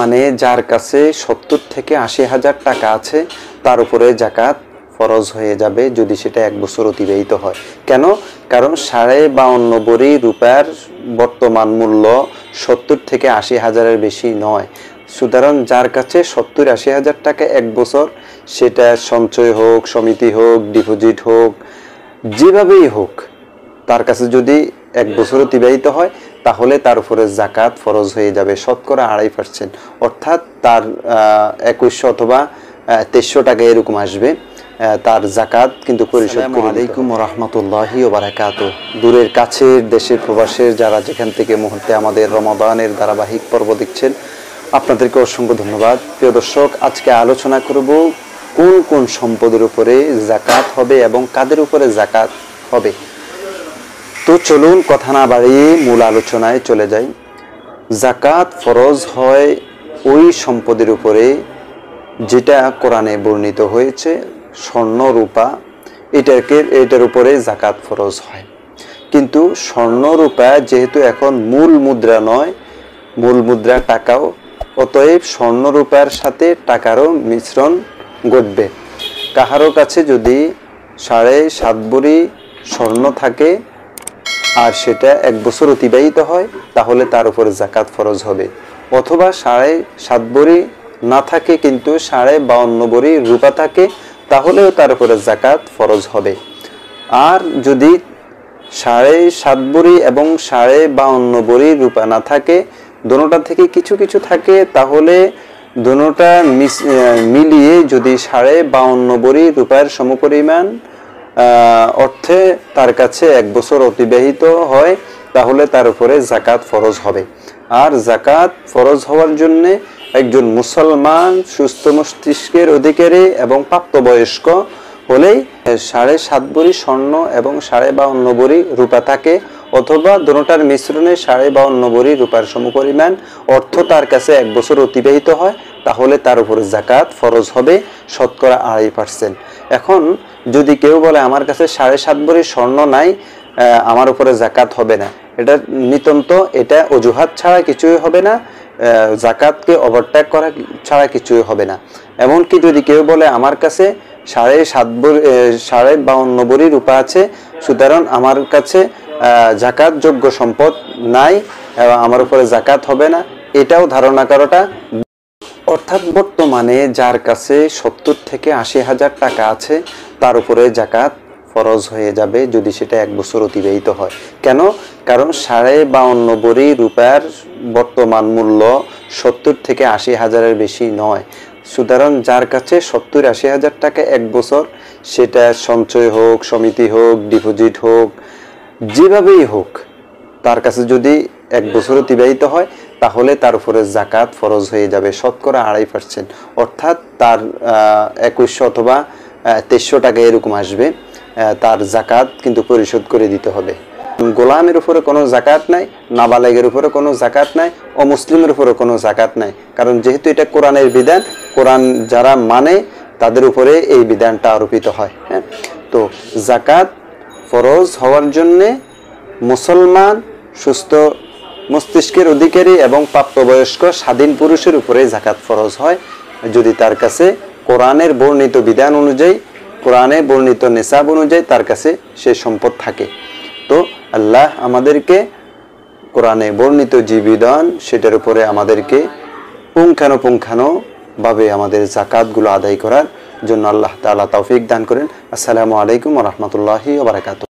বর্তমানে যার কাছে 70 থেকে 80,000 টাকা আছে তার উপরে জাকাত ফরজ হয়ে যাবে যদি সেটা 1 বছর অতিবাহিত হয়। কেন? কারণ 52.5 ভরি রূপার বর্তমান মূল্য 70 থেকে 80,000-এর বেশি নয়। সুতরাং যার কাছে 70-80,000 টাকা 1 বছর, সেটা সঞ্চয় হোক, সমিতি হোক, ডিপোজিট হোক, যেভাবেই হোক, তার কাছে যদি 1 বছর অতিবাহিত হয় তাহলে তার উপরে জাকাত ফরজ হয়ে যাবে শতকরা 2.5%, অর্থাৎ তার 2100 অথবা 2300 টাকা এরকম আসবে। তার জাকাত কিন্তু পরিশোধ করে। আসসালামু আলাইকুম ওয়া রাহমাতুল্লাহি ওয়া বারাকাতুহু। দূরের কাছের দেশের প্রবাসের যারা যেখান থেকে মুহূর্তে আমাদের রমাদানের ধারাবাহিক পর্ব দেখছেন, আপনাদেরকে অসংখ্য ধন্যবাদ। প্রিয় দর্শক, আজকে আলোচনা করব কোন কোন সম্পদের উপরে জাকাত হবে এবং কাদের উপরে জাকাত হবে। তো চলুন কথা না বাড়িয়ে মূল আলোচনায় চলে যাই। জাকাত ফরজ হয় ওই সম্পদের উপরে যেটা কোরআনে বর্ণিত হয়েছে, স্বর্ণ রূপা, এটার উপরে জাকাত ফরজ হয়। কিন্তু স্বর্ণ রূপা যেহেতু এখন মূল মুদ্রা নয়, মূল মুদ্রা টাকাও, অতএব স্বর্ণ রূপার সাথে টাকারও মিশ্রণ ঘটবে। কাহারও কাছে যদি 7.5 ভরি স্বর্ণ থাকে আর সেটা 1 বছর অতিবাহিত হয় তাহলে তার উপরে জাকাত ফরজ হবে, অথবা 7.5 ভরি না থাকে কিন্তু 52.5 ভরি রূপা থাকে তাহলেও তার উপরে জাকাত ফরজ হবে। আর যদি 7.5 ভরি এবং 52.5 ভরি রূপা না থাকে, দোনোটা থেকে কিছু কিছু থাকে, তাহলে দোনোটা মিলিয়ে যদি 52.5 ভরি রূপার সমপরিমাণ অর্থে তার কাছে 1 বছর অতিবাহিত হয় তাহলে তার উপরে জাকাত ফরজ হবে। আর জাকাত ফরজ হওয়ার জন্য একজন মুসলমান সুস্থ মস্তিষ্কের অধিকারী এবং প্রাপ্তবয়স্ক হলেই 7.5 ভরি স্বর্ণ এবং 52.5 ভরি রূপা থাকে, অথবা দোনোটার মিশ্রণে 52.5 ভরি রূপার সমপরিমাণ অর্থ তার কাছে 1 বছর অতিবাহিত হয় তাহলে তার উপরে জাকাত ফরজ হবে শতকরা 2.5%। এখন যদি কেউ বলে আমার কাছে 7.5 ভরি স্বর্ণ নাই, আমার উপরে জাকাত হবে না, এটা নিতন্ত, এটা অজুহাত ছাড়া কিছুই হবে না, জাকাতকে ওভারটেক করা ছাড়া কিছুই হবে না। এমনকি যদি কেউ বলে আমার কাছে 52.5 ভরি রূপা আছে, সুতরাং আমার কাছে জাকাত যোগ্য সম্পদ নাই, আমার উপরে জাকাত হবে না, এটাও ধারণা করাটা। অর্থাৎ বর্তমানে যার কাছে 70 থেকে 80,000 টাকা আছে তার উপরে জাকাত ফরজ হয়ে যাবে যদি সেটা 1 বছর অতিবাহিত হয়। কেন? কারণ 52.5 ভরি রূপার বর্তমান মূল্য 70 থেকে 80,000-এর বেশি নয়। সুতরাং যার কাছে 70-80,000 টাকা 1 বছর, সেটা সঞ্চয় হোক, সমিতি হোক, ডিপোজিট হোক, যেভাবেই হোক, তার কাছে যদি 1 বছর অতিবাহিত হয় তাহলে তার উপরে জাকাত ফরজ হয়ে যাবে শতকরা 2.5%, অর্থাৎ তার 2100 অথবা 2300 টাকা এরকম আসবে। তার জাকাত কিন্তু পরিশোধ করে দিতে হবে। গোলামের উপরে কোনো জাকাত নাই, নাবালেগের উপরে কোনো জাকাত নাই, অমুসলিমের উপরে কোনো জাকাত নাই, কারণ যেহেতু এটা কোরআনের বিধান, কোরআন যারা মানে তাদের উপরে এই বিধানটা আরোপিত হয়। হ্যাঁ, তো জাকাত ফরজ হওয়ার জন্যে মুসলমান সুস্থ মস্তিষ্কের অধিকারী এবং প্রাপ্তবয়স্ক স্বাধীন পুরুষের উপরে জাকাত ফরজ হয় যদি তার কাছে কোরআনের বর্ণিত বিধান অনুযায়ী, কোরআনে বর্ণিত নিসাব অনুযায়ী তার কাছে সে সম্পদ থাকে। তো আল্লাহ আমাদেরকে কোরআনে বর্ণিত যে বিধান সেটার উপরে আমাদেরকে পুঙ্খানুপুঙ্খানুভাবে আমাদের জাকাতগুলো আদায় করার জন্য আল্লাহ তাআলা তৌফিক দান করেন। আসসালামু আলাইকুম ওয়া রাহমাতুল্লাহি ওয়া বারাকাতুহু।